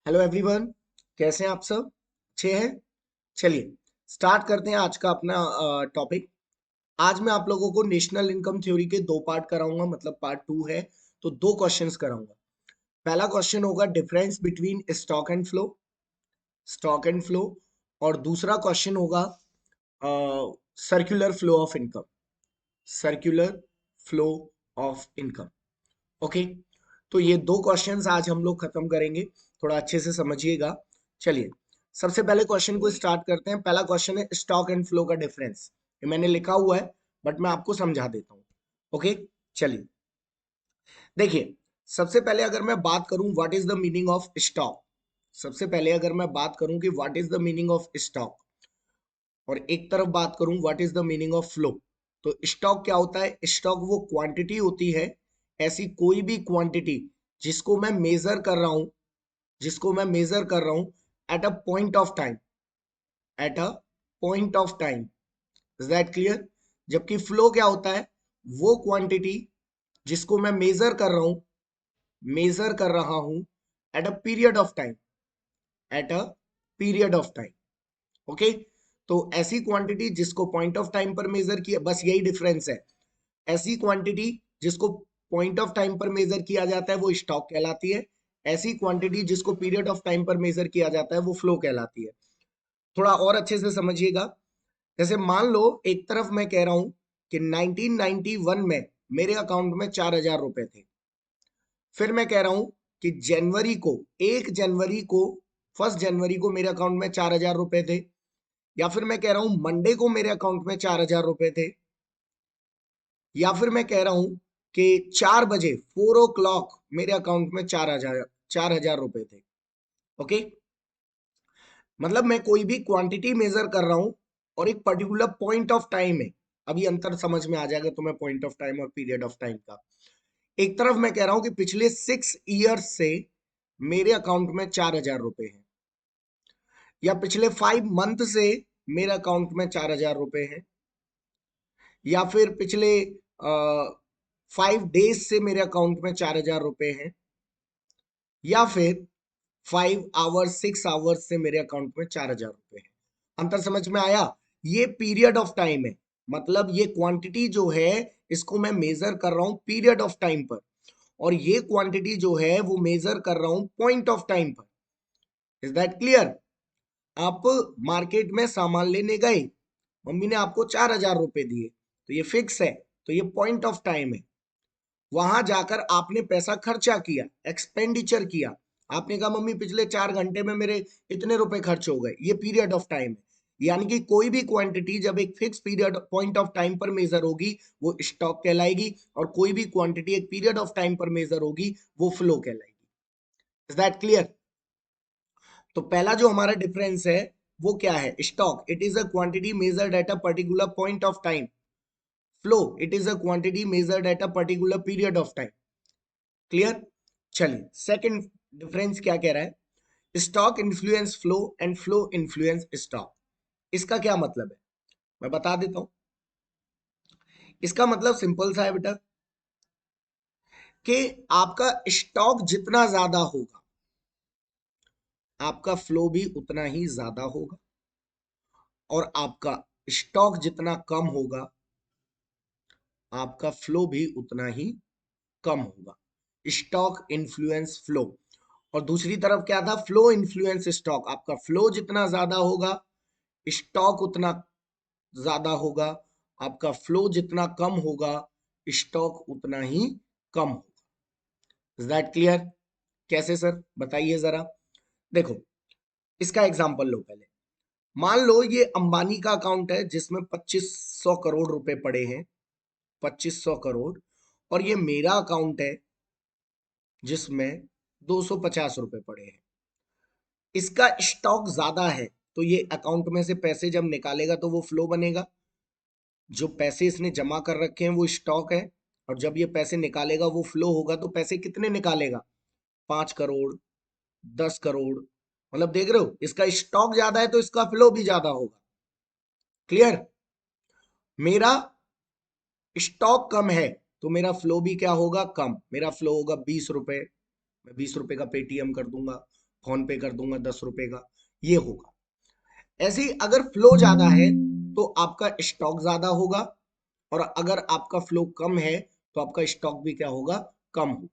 Hello everyone, कैसे हैं आप सब? अच्छे हैं। चलिए स्टार्ट करते हैं आज का अपना टॉपिक। आज मैं आप लोगों को नेशनल इनकम थ्योरी के दो पार्ट कराऊंगा, मतलब पार्ट टू है। तो दो क्वेश्चंस कराऊंगा। पहला क्वेश्चन होगा difference between stock and flow, और दूसरा क्वेश्चन होगा circular flow of income. Circular flow of income. Okay, तो ये दो क्वेश्चंस आज हम लोग खत्म करेंगे। थोड़ा अच्छे से समझिएगा। चलिए सबसे पहले क्वेश्चन को स्टार्ट करते हैं। पहला क्वेश्चन है स्टॉक एंड फ्लो का डिफरेंस। ये मैंने लिखा हुआ है बट मैं आपको समझा देता हूँ। ओके, चलिए देखिए। सबसे पहले अगर मैं बात करूं what is the meaning of stock, सबसे पहले अगर मैं बात करूं कि what is the meaning of stock, और एक तरफ बात करूं what is the meaning of flow. तो स्टॉक क्या होता है? स्टॉक वो क्वांटिटी होती है, ऐसी कोई भी क्वांटिटी जिसको मैं मेजर कर रहा हूं, जिसको मैं मेजर कर रहा हूं at a point of time, at a point of time. Is that clear? जबकि फ्लो क्या होता है? वो क्वांटिटी जिसको मैं मेजर कर रहा हूं at a period of time, at a period of time. Okay, तो ऐसी क्वांटिटी जिसको पॉइंट ऑफ टाइम पर मेजर किया, बस यही डिफरेंस है। ऐसी क्वांटिटी जिसको पॉइंट ऑफ टाइम पर मेजर किया जाता है वो स्टॉक कहलाती है। ऐसी क्वांटिटी जिसको पीरियड ऑफ टाइम पर मेजर किया जाता है वो फ्लो कहलाती है। थोड़ा और अच्छे से समझिएगा। जैसे मान लो एक तरफ मैं कह रहा हूं कि 1991 में मेरे अकाउंट में 4,000 रुपए थे। फिर मैं कह रहा हूं कि जनवरी को, 1 जनवरी को, 1 जनवरी को मेरे अकाउंट में 4,000 रुपए थे। या फिर मैं कह रहा हूं मंडे को मेरे अकाउंट में 4,000 रुपए थे। या फिर मैं कह रहा हूं कि 4 बजे, 4 o'clock मेरे अकाउंट में 4,000 रुपए थे। ओके, मतलब मैं कोई भी क्वांटिटी मेजर कर रहा हूं और एक पर्टिकुलर पॉइंट ऑफ टाइम है। अभी अंतर समझ में आ जाएगा तुम्हें पॉइंट ऑफ टाइम और पीरियड ऑफ टाइम का। एक तरफ मैं कह रहा हूं कि पिछले 6 ईयर्स से मेरे अकाउंट में 4,000 रुपए हैं, या पिछले 5 मंथ से मेरे अकाउंट में 4,000 रुपए हैं, या फिर पिछले 5 डेज से मेरे अकाउंट में 4,000 रुपए हैं, या फिर 5 आवर्स 6 आवर्स से मेरे अकाउंट में 4,000 रुपए हैं। अंतर समझ में आया? ये पीरियड ऑफ टाइम है, मतलब ये क्वांटिटी जो है इसको मैं मेजर कर रहा हूं पीरियड ऑफ टाइम पर, और ये क्वांटिटी जो है वो मेजर कर रहा हूं पॉइंट ऑफ टाइम पर। Is that clear? आप मार्केट में सामान लेने गए, मम्मी ने आपको 4,000 रुपए दिए, तो ये फिक्स है, तो ये पॉइंट ऑफ टाइम है। वहां जाकर आपने पैसा खर्चा किया, एक्सपेंडिचर किया। आपने कहा मम्मी पिछले 4 घंटे में मेरे इतने रुपए खर्च हो गए, ये पीरियड ऑफ टाइम है। यानी कि कोई भी क्वांटिटी जब एक fix period point of time पर मेजर होगी वो स्टॉक कहलाएगी, और कोई भी क्वांटिटी एक पीरियड ऑफ टाइम पर मेजर होगी वो फ्लो कहलाएगी। Is that clear? तो पहला जो हमारा डिफरेंस है वो क्या है? Stock, it is a quantity measured at a particular point of time. Flow, it is a quantity measured at a particular period of time. Clear? चलिए सेकंड डिफरेंस क्या कह रहा है? Stock influence flow and flow influence stock. इसका क्या मतलब है मैं बता देता हूं। इसका मतलब सिंपल सा है बेटा, कि आपका स्टॉक जितना ज्यादा होगा आपका फ्लो भी उतना ही ज्यादा होगा, और आपका स्टॉक जितना कम होगा आपका फ्लो भी उतना ही कम होगा। Stock influence flow. और दूसरी तरफ क्या था? Flow influence stock. आपका फ्लो जितना ज्यादा होगा स्टॉक उतना ज्यादा होगा, आपका फ्लो जितना कम होगा स्टॉक उतना ही कम होगा। Is that clear? कैसे सर, बताइए जरा। देखो इसका एग्जांपल लो पहले। मान लो ये अंबानी का अकाउंट है जिसमें 2500 करोड़ रुपए पड़े हैं, 2500 करोड़, और ये मेरा अकाउंट है जिसमें 250 रुपए पड़े हैं। इसका स्टॉक ज्यादा है, तो ये अकाउंट में से पैसे जब निकालेगा तो वो फ्लो बनेगा। जो पैसे इसने जमा कर रखे हैं वो स्टॉक है, और जब ये पैसे निकालेगा वो फ्लो होगा। तो पैसे कितने निकालेगा? 5 करोड़, 10 करोड़। मतलब देख रहे हो, इसका स्टॉक ज्यादा है तो इसका फ्लो भी ज्यादा होगा। क्लियर? मेरा स्टॉक कम है तो मेरा फ्लो भी क्या होगा? कम। मेरा फ्लो होगा 20 रुपए, मैं 20 रुपए का पेटीएम कर दूंगा। फोन पे कर दूंगा 10 रुपए का, ये होगा। ऐसे ही अगर फ्लो ज्यादा है तो आपका स्टॉक ज्यादा होगा, और अगर आपका फ्लो कम है तो आपका स्टॉक भी क्या होगा, कम होगा।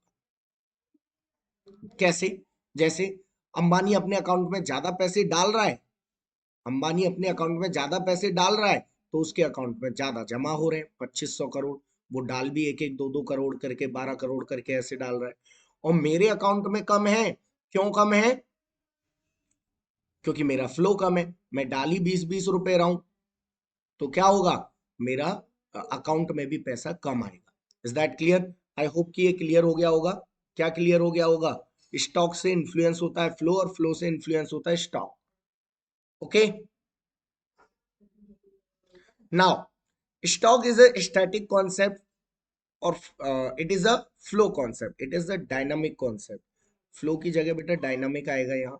कैसे? जैसे अंबानी अपने अकाउंट में ज्यादा पैसे डाल रहा है, अंबानी अपने अकाउंट में ज्यादा पैसे डाल रहा है, तो उसके अकाउंट में ज्यादा जमा हो रहे हैं, 2500 करोड़। वो डाल भी एक एक 2-2 करोड़ करके, 12 करोड़ करके ऐसे डाल रहा है। और मेरे अकाउंट में कम है। क्यों कम है? क्योंकि मेरा फ्लो कम है, मैं डाल ही 20-20 रुपए रहा हूं, तो क्या होगा, मेरा अकाउंट में भी पैसा कम आएगा। Is that clear? I hope कि ये क्लियर हो गया होगा। क्या क्लियर हो गया होगा? स्टॉक से इन्फ्लुएंस होता है फ्लो, और फ्लो से इन्फ्लुएंस होता है stock. Okay, now stock is a static concept, or it is a flow concept, it is a dynamic concept। Flow की जगह बेटा डायनामिक आएगा यहाँ।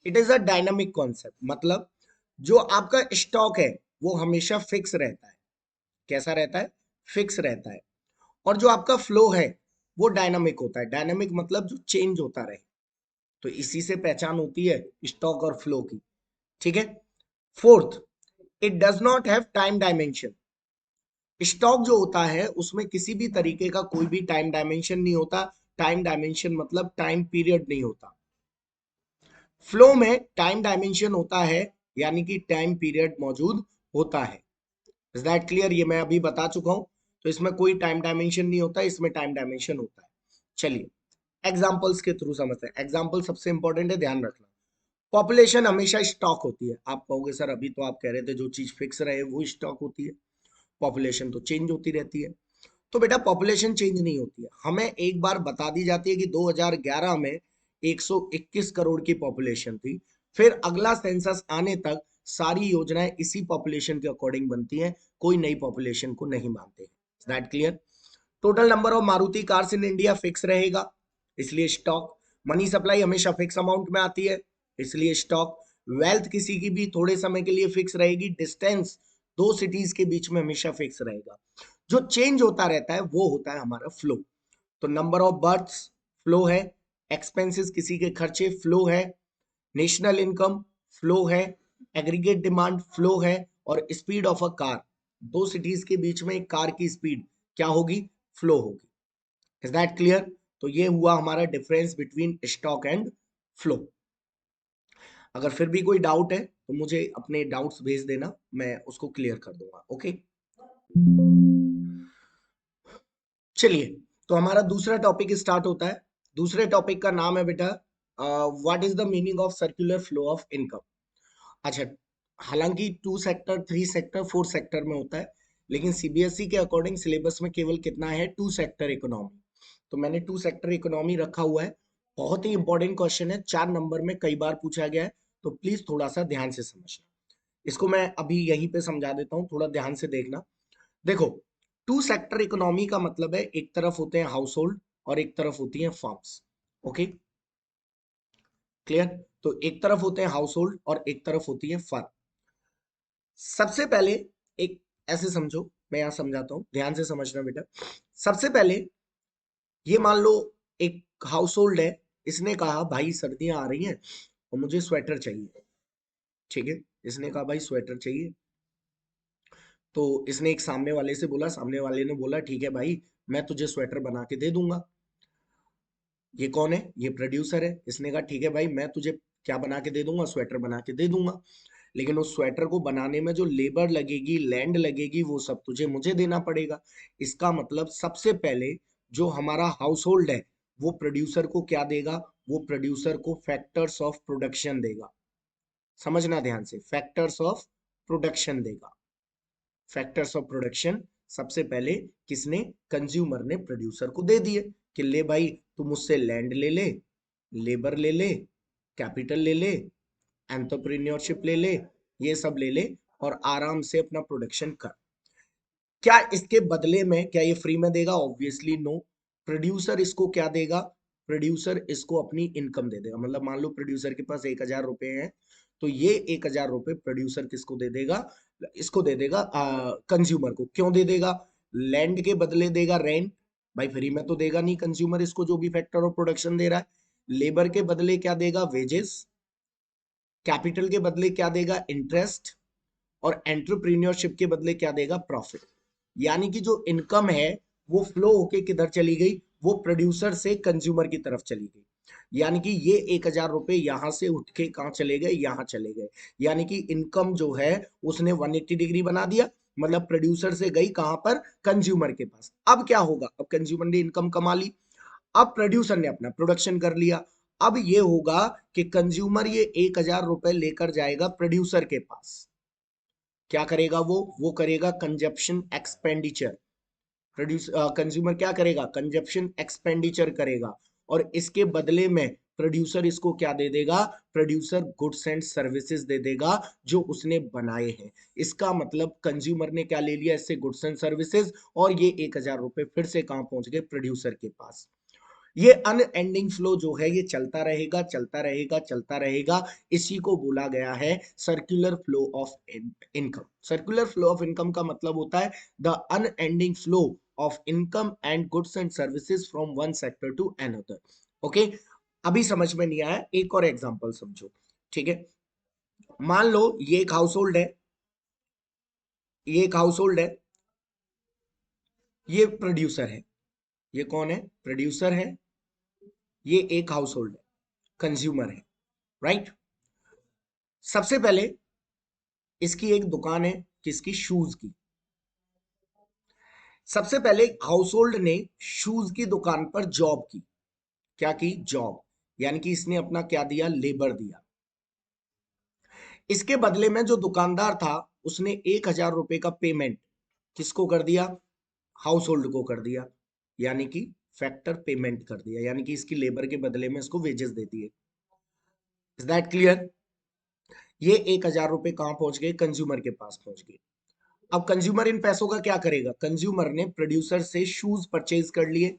It is a dynamic concept, मतलब जो आपका स्टॉक है वो हमेशा फिक्स रहता है। कैसा रहता है? फिक्स रहता है। और जो आपका फ्लो है वो डायनामिक होता है। डायनामिक मतलब जो चेंज होता रहे। तो इसी से पहचान होती है स्टॉक और फ्लो की। ठीक है। Fourth, it does not have time dimension. Stock जो होता है उसमें किसी भी तरीके का कोई भी टाइम डायमेंशन नहीं होता। टाइम डायमेंशन मतलब टाइम पीरियड नहीं होता। फ्लो में टाइम डायमेंशन होता है, यानी कि टाइम पीरियड मौजूद होता है। Is that clear? ये मैं अभी बता चुका हूं। तो इसमें कोई टाइम डायमेंशन नहीं होता, इसमें टाइम डायमेंशन होता है। चलिए एग्जांपल्स के थ्रू समझते हैं। एग्जांपल सबसे इंपॉर्टेंट है, ध्यान रखना। पॉपुलेशन हमेशा स्टॉक होती है। आप कहोगे सर अभी तो आप कह रहे थे जो चीज फिक्स रहे वो स्टॉक होती है, पॉपुलेशन तो चेंज होती रहती है। तो बेटा पॉपुलेशन चेंज नहीं होती है। हमें एक बार बता दी जाती है कि 2011 में 121 करोड़ की पॉपुलेशन थी। फिर अगला सेंसस आने तक सारी योजनाएं इसी पॉपुलेशन के अकॉर्डिंग बनती हैं, कोई नई पॉपुलेशन को नहीं मानते। That clear? Total number of Maruti cars in India fix रहेगा, इसलिए स्टॉक। मनी सप्लाई हमेशा फिक्स अमाउंट में आती है, इसलिए स्टॉक। वेल्थ किसी की भी थोड़े समय के लिए फिक्स रहेगी। डिस्टेंस दो सिटीज के बीच में हमेशा फिक्स रहेगा। जो चेंज होता रहता है वो होता है हमारा फ्लो। तो नंबर ऑफ बर्थ्स फ्लो है, एक्सपेंसेस किसी के खर्चे फ्लो है, नेशनल इनकम फ्लो है, एग्रीगेट डिमांड फ्लो है, और स्पीड ऑफ अ कार, दो सिटीज के बीच में एक कार की स्पीड क्या होगी, फ्लो होगी। Is that clear? तो ये हुआ हमारा difference between stock and flow. अगर फिर भी कोई डाउट है तो मुझे अपने डाउट्स भेज देना, मैं उसको क्लियर कर दूंगा। ओके, चलिए तो हमारा दूसरा टॉपिक स्टार्ट होता है। दूसरे टॉपिक का नाम है बेटा what is the meaning of circular flow of income. अच्छा, हालांकि 2 सेक्टर, 3 सेक्टर, 4 सेक्टर में होता है, लेकिन सीबीएसई के अकॉर्डिंग सिलेबस में केवल कितना है, 2 सेक्टर इकोनॉमी। तो मैंने 2 सेक्टर इकोनॉमी रखा हुआ है। बहुत ही इंपॉर्टेंट क्वेश्चन है, 4 नंबर में कई बार पूछा गया है, तो प्लीज थोड़ा सा ध्यान से समझना। इसको मैं अभी यहीं पे समझा देता हूँ, थोड़ा ध्यान से देखना। देखो, 2 सेक्टर इकोनॉमी का मतलब है एक तरफ होते हैं हाउस होल्ड और एक तरफ होती हैं फार्म्स। Okay, clear? तो एक तरफ होते हैं हाउस होल्ड और एक तरफ होती है फर्म। सबसे पहले एक ऐसे समझो, मैं यहां समझाता हूं, ध्यान से समझना बेटा। सबसे पहले ये मान लो एक हाउस होल्ड है, इसने कहा भाई सर्दियां आ रही हैं और मुझे स्वेटर चाहिए। ठीक है, इसने कहा भाई स्वेटर चाहिए। तो इसने एक सामने वाले से बोला, सामने वाले ने बोला ठीक है भाई मैं तुझे स्वेटर बना के दे दूंगा। ये कौन है? ये प्रोड्यूसर है। इसने कहा ठीक है भाई मैं तुझे क्या बना के दे दूंगा, स्वेटर बना के दे दूंगा। लेकिन उस स्वेटर को बनाने में जो लेबर लगेगी, लैंड लगेगी, वो सब तुझे मुझे देना पड़ेगा। इसका मतलब सबसे पहले जो हमारा हाउस होल्ड है वो प्रोड्यूसर को क्या देगा, वो प्रोड्यूसर को फैक्टर्स ऑफ प्रोडक्शन देगा। समझना ध्यान से, फैक्टर्स ऑफ प्रोडक्शन देगा। फैक्टर्स ऑफ प्रोडक्शन सबसे पहले किसने, कंज्यूमर ने प्रोड्यूसर को दे दिए कि ले भाई तू मुझसे लैंड ले ले, लेबर ले ले, कैपिटल ले ले, एंटरप्रेन्योरशिप ले ले, ये सब ले ले और आराम से अपना प्रोडक्शन कर। क्या इसके बदले में क्या ये फ्री में देगा? Obviously no. प्रोड्यूसर इसको क्या देगा, प्रोड्यूसर इसको अपनी इनकम दे देगा। मतलब मान लो प्रोड्यूसर के पास 1,000 रुपए हैं, तो ये 1,000 रुपए प्रोड्यूसर किसको दे देगा, इसको दे देगा कंज्यूमर को। क्यों दे देगा? लैंड के बदले देगा रेंट, भाई फ्री में तो देगा नहीं कंज्यूमर इसको जो भी फैक्टर ऑफ प्रोडक्शन दे रहा है। लेबर के बदले क्या देगा, वेजेस, कैपिटल के बदले क्या देगा, इंटरेस्ट, और एंटरप्रीन्योरशिप के बदले क्या देगा, प्रॉफिट। यानी कि जो इनकम है वो फ्लो होके किधर चली गई, वो प्रोड्यूसर से कंज्यूमर की तरफ चली गई। यानी कि ये 1,000 रुपए यहां से उठ के कहां चले गए, यहां चले गए। यानी कि इनकम जो है उसने 180 डिग्री बना दिया, मतलब प्रोड्यूसर से गई कहां पर, कंज्यूमर के पास। अब क्या होगा, अब कंज्यूमर ने इनकम कमा ली, अब प्रोड्यूसर ने अपना प्रोडक्शन कर लिया। अब ये होगा कि कंज्यूमर ये 1,000 रुपए लेकर जाएगा प्रोड्यूसर के पास। क्या करेगा वो करेगा कंजप्शन एक्सपेंडिचर। प्रोड्यूस कंज्यूमर क्या करेगा, कंजप्शन एक्सपेंडिचर करेगा, और इसके बदले में प्रोड्यूसर इसको क्या दे देगा, प्रोड्यूसर गुड्स एंड सर्विसेज दे देगा जो उसने बनाए हैं। इसका मतलब कंज्यूमर ने क्या ले लिया इससे, गुड्स एंड सर्विसेज, और ये 1,000 रुपए फिर से कहां पहुंच गए, प्रोड्यूसर के पास। ये अनएंडिंग फ्लो जो है ये चलता रहेगा, चलता रहेगा, चलता रहेगा। इसी को बोला गया है circular flow of income. Circular flow of income का मतलब होता है the unending flow of income and goods and services from one sector to another. Okay, अभी समझ में नहीं आया, एक और एग्जांपल समझो। ठीक है, मान लो ये एक हाउस होल्ड है, ये एक हाउस होल्ड है, ये प्रोड्यूसर है। ये कौन है, प्रोड्यूसर है, ये एक हाउस होल्ड है, कंज्यूमर है, राइट। सबसे पहले इसकी एक दुकान है, किसकी, शूज की। सबसे पहले हाउस होल्ड ने शूज की दुकान पर जॉब की। क्या की, जॉब, यानी कि इसने अपना क्या दिया, लेबर दिया। इसके बदले में जो दुकानदार था उसने 1,000 रुपए का पेमेंट किसको कर दिया, हाउस होल्ड को कर दिया, यानी कि फैक्टर पेमेंट कर दिया, यानी कि इसकी लेबर के बदले में इसको वेजेस दे दिए। Is that clear. ये 1,000 रुपए कहां पहुंच गए, कंज्यूमर के पास पहुंच गए। अब कंज्यूमर इन पैसों का क्या करेगा, कंज्यूमर ने प्रोड्यूसर से शूज परचेज कर लिए,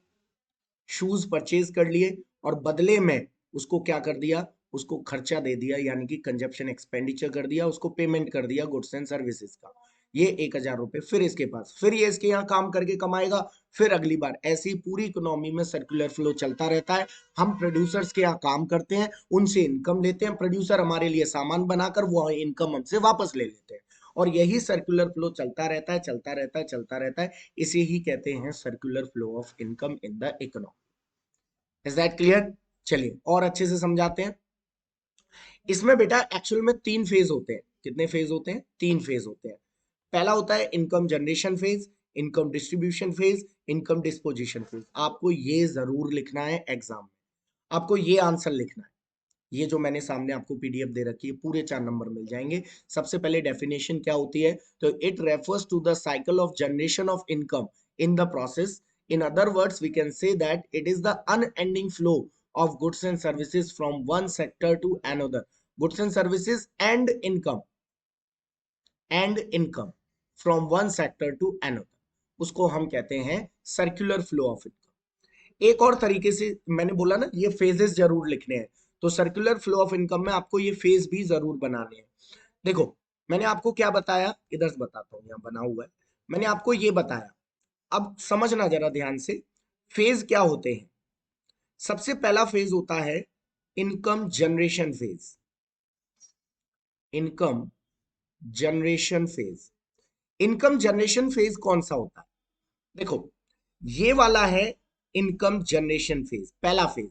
शूज परचेज कर लिए, और बदले में उसको क्या कर दिया, उसको खर्चा दे दिया, यानी कि कंजप्शन एक्सपेंडिचर कर दिया, उसको पेमेंट कर दिया गुड्स एंड सर्विसेज का। ये 1,000 रुपए फिर इसके पास, फिर ये इसके यहाँ काम करके कमाएगा, फिर अगली बार। ऐसी पूरी इकोनॉमी में सर्कुलर फ्लो चलता रहता है। हम प्रोड्यूसर्स के यहाँ काम करते हैं, उनसे इनकम लेते हैं, प्रोड्यूसर हमारे लिए सामान बनाकर वो इनकम हमसे वापस ले लेते हैं, और यही सर्कुलर फ्लो चलता रहता है, चलता रहता है, चलता रहता है। इसे ही कहते हैं circular flow of income in the economy. Is that clear. चलिए और अच्छे से समझाते हैं। इसमें बेटा एक्चुअल में 3 फेज होते हैं। कितने फेज होते हैं, 3 फेज होते हैं। पहला होता है income generation phase, income distribution phase, income disposition phase. आपको ये जरूर लिखना है एग्जाम में, आपको ये आंसर लिखना है। ये जो मैंने सामने आपको पीडीएफ दे रखी है, पूरे 4 नंबर मिल जाएंगे। सबसे पहले डेफिनेशन क्या होती है, तो it refers to the cycle of generation of income in the process. In other words we can say that it is the unending flow of goods and services from one sector to another. Goods and services and income from one sector to another, उसको हम कहते हैं circular flow of income. एक और तरीके से मैंने बोला ना, ये फेजेस जरूर लिखने हैं, तो सर्कुलर फ्लो ऑफ इनकम में आपको ये फेज भी जरूर बनाने हैं। देखो मैंने आपको क्या बताया, इधर से बताता हूँ, यहाँ बना हुआ है, मैंने आपको ये बताया। अब समझना जरा ध्यान से, फेज क्या होते हैं। सबसे पहला फेज होता है income generation phase. Income generation phase, income generation phase कौन सा होता है, देखो ये वाला है इनकम जनरेशन फेज, पहला फेज।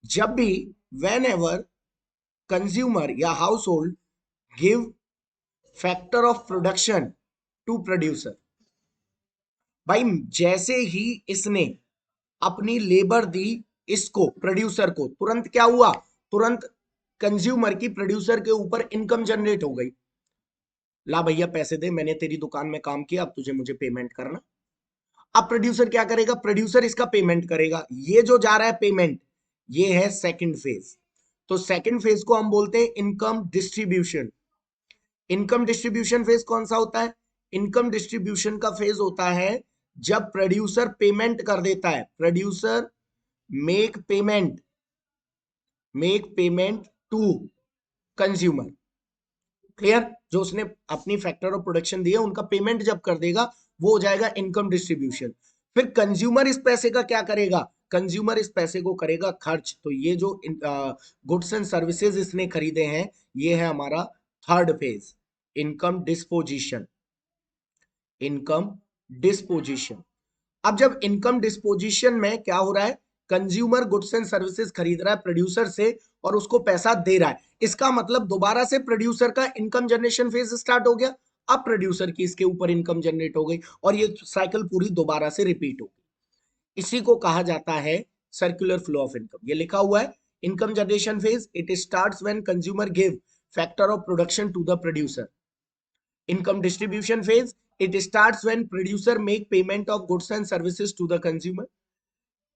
जब भी वेन एवर कंज्यूमर या household give factor of production to producer, भाई जैसे ही इसने अपनी लेबर दी इसको, प्रोड्यूसर को, तुरंत क्या हुआ, तुरंत कंज्यूमर की प्रोड्यूसर के ऊपर इनकम जनरेट हो गई। ला भैया पैसे दे, मैंने तेरी दुकान में काम किया, अब तुझे मुझे पेमेंट करना। अब प्रोड्यूसर क्या करेगा, प्रोड्यूसर इसका पेमेंट करेगा। ये जो जा रहा है पेमेंट, ये है सेकंड फेज। तो सेकंड फेज को हम बोलते हैं income distribution. Income distribution phase कौन सा होता है, इनकम डिस्ट्रीब्यूशन का फेज होता है जब प्रोड्यूसर पेमेंट कर देता है, producer make payment to consumer. Clear, जो उसने अपनी फैक्टर ऑफ प्रोडक्शन दी है उनका पेमेंट जब कर देगा वो हो जाएगा इनकम डिस्ट्रीब्यूशन। फिर कंज्यूमर इस पैसे का क्या करेगा, कंज्यूमर इस पैसे को करेगा खर्च, तो ये जो गुड्स एंड सर्विसेज इसने खरीदे हैं, ये है हमारा third phase, income disposition. Income disposition. अब जब इनकम डिस्पोजिशन में क्या हो रहा है, कंज्यूमर गुड्स एंड सर्विसेज खरीद रहा है प्रोड्यूसर से और उसको पैसा दे रहा है, इसका मतलब दोबारा से प्रोड्यूसर का इनकम जनरेशन फेज स्टार्ट हो गया। अब प्रोड्यूसर की इसके ऊपर इनकम जनरेट हो गई और ये साइकिल पूरी दोबारा से रिपीट हो गई। इसी को कहा जाता है सर्कुलर फ्लो ऑफ इनकम। ये लिखा हुआ है, income generation phase it starts when consumer give factor of production to the producer. Income distribution phase, it starts when producer make payment of goods and services to the consumer.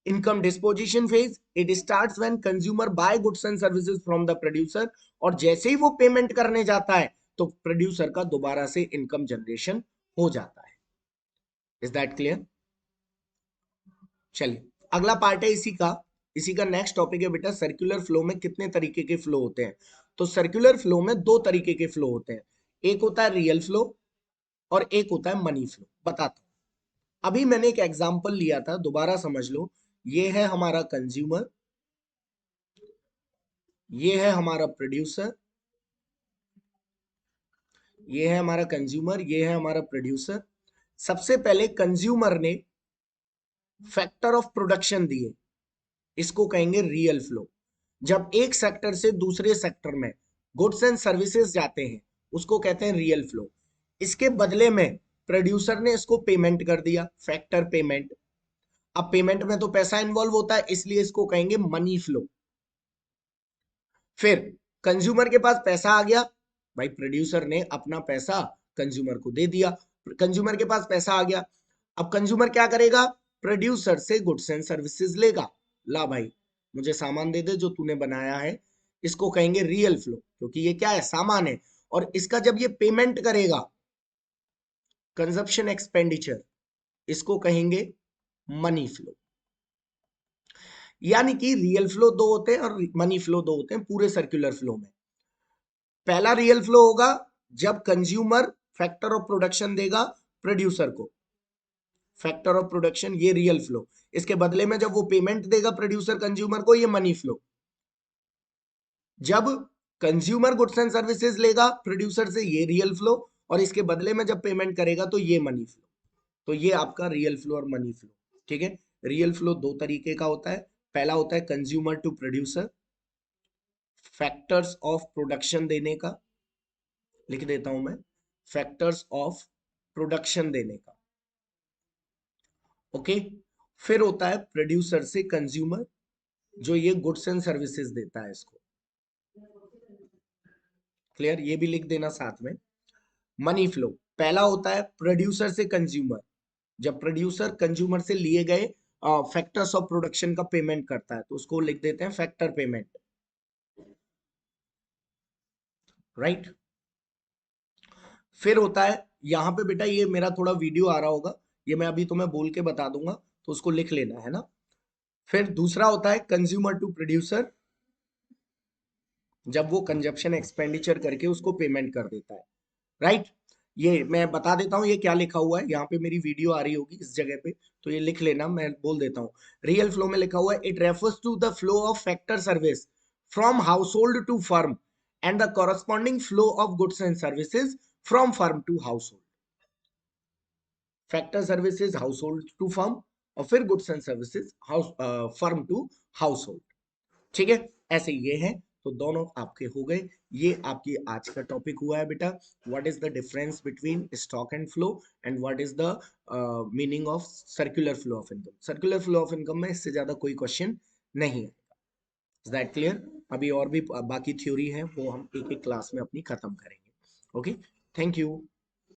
Income disposition phase, it starts when consumer buy goods and services from the producer, और जैसे ही वो payment करने जाता है तो producer का दोबारा से इनकम जनरेशन हो जाता है। Is that clear? चलिए अगला पार्ट है इसी का नेक्स्ट टॉपिक है बेटा, सर्कुलर फ्लो में कितने तरीके के फ्लो होते हैं। तो सर्कुलर फ्लो में दो तरीके के फ्लो होते हैं, एक होता है रियल फ्लो और एक होता है मनी फ्लो। बताता हूं, अभी मैंने एक एग्जांपल लिया था, दोबारा समझ लो। ये है हमारा कंज्यूमर, ये है हमारा प्रोड्यूसर, ये है हमारा कंज्यूमर, ये है हमारा प्रोड्यूसर। सबसे पहले कंज्यूमर ने फैक्टर ऑफ प्रोडक्शन दिए, इसको कहेंगे रियल फ्लो। जब एक सेक्टर से दूसरे सेक्टर में गुड्स एंड सर्विसेज जाते हैं उसको कहते हैं रियल फ्लो। इसके बदले में प्रोड्यूसर ने इसको पेमेंट कर दिया, फैक्टर पेमेंट। अब पेमेंट में तो पैसा इन्वॉल्व होता है, इसलिए इसको कहेंगे मनी फ्लो। फिर कंज्यूमर के पास पैसा आ गया, भाई प्रोड्यूसर ने अपना पैसा कंज्यूमर को दे दिया, कंज्यूमर के पास पैसा आ गया। अब कंज्यूमर क्या करेगा, प्रोड्यूसर से गुड्स एंड सर्विसेज लेगा, ला भाई मुझे सामान दे दे जो तूने बनाया है। इसको कहेंगे रियल फ्लो, क्योंकि ये क्या है, सामान है। और इसका जब ये पेमेंट करेगा, कंजप्शन एक्सपेंडिचर, इसको कहेंगे मनी फ्लो। यानी कि रियल फ्लो दो होते हैं और मनी फ्लो दो होते हैं पूरे सर्कुलर फ्लो में। पहला रियल फ्लो होगा जब कंज्यूमर फैक्टर ऑफ प्रोडक्शन देगा प्रोड्यूसर को, फैक्टर ऑफ प्रोडक्शन, ये रियल फ्लो। इसके बदले में जब वो पेमेंट देगा प्रोड्यूसर कंज्यूमर को, ये मनी फ्लो। जब कंज्यूमर गुड्स एंड सर्विसेज लेगा प्रोड्यूसर से, ये रियल फ्लो। और इसके बदले में जब पेमेंट करेगा तो ये मनी फ्लो। तो ये आपका रियल फ्लो और मनी फ्लो। ठीक है, रियल फ्लो दो तरीके का होता है। पहला होता है consumer to producer, factors of production देने का, लिख देता हूं मैं, फैक्टर्स ऑफ प्रोडक्शन देने का। ओके, फिर होता है प्रोड्यूसर से कंज्यूमर, जो ये गुड्स एंड सर्विसेज देता है इसको। क्लियर, ये भी लिख देना साथ में। मनी फ्लो पहला होता है प्रोड्यूसर से कंज्यूमर, जब प्रोड्यूसर कंज्यूमर से लिए गए फैक्टर्स ऑफ प्रोडक्शन का पेमेंट करता है तो उसको लिख देते हैं फैक्टर पेमेंट। राइट। फिर होता है यहां पे बेटा, ये मेरा थोड़ा वीडियो आ रहा होगा, ये मैं अभी तुम्हें बोल के बता दूंगा तो उसको लिख लेना है ना। फिर दूसरा होता है कंज्यूमर टू प्रोड्यूसर, जब वो कंजप्शन एक्सपेंडिचर करके उसको पेमेंट कर देता है। राइट, ये मैं बता देता हूँ ये क्या लिखा हुआ है, यहाँ पे मेरी वीडियो आ रही होगी इस जगह पे, तो ये लिख लेना, मैं बोल देता हूँ। रियल फ्लो में लिखा हुआ है, it refers to the flow of factor service from household to firm and the corresponding flow of goods and services from firm to household. Factor services household to firm, और फिर goods and services house firm to household. ठीक है, ऐसे ये है। तो दोनों आपके हो गए। ये आपकी आज का टॉपिक हुआ है बेटा, what is the difference between stock and flow and what is the meaning of circular flow of income. Circular flow of income में इससे ज्यादा कोई क्वेश्चन नहीं है। Is that clear? अभी और भी बाकी थ्योरी है, वो हम एक एक क्लास में अपनी खत्म करेंगे। Okay, thank you.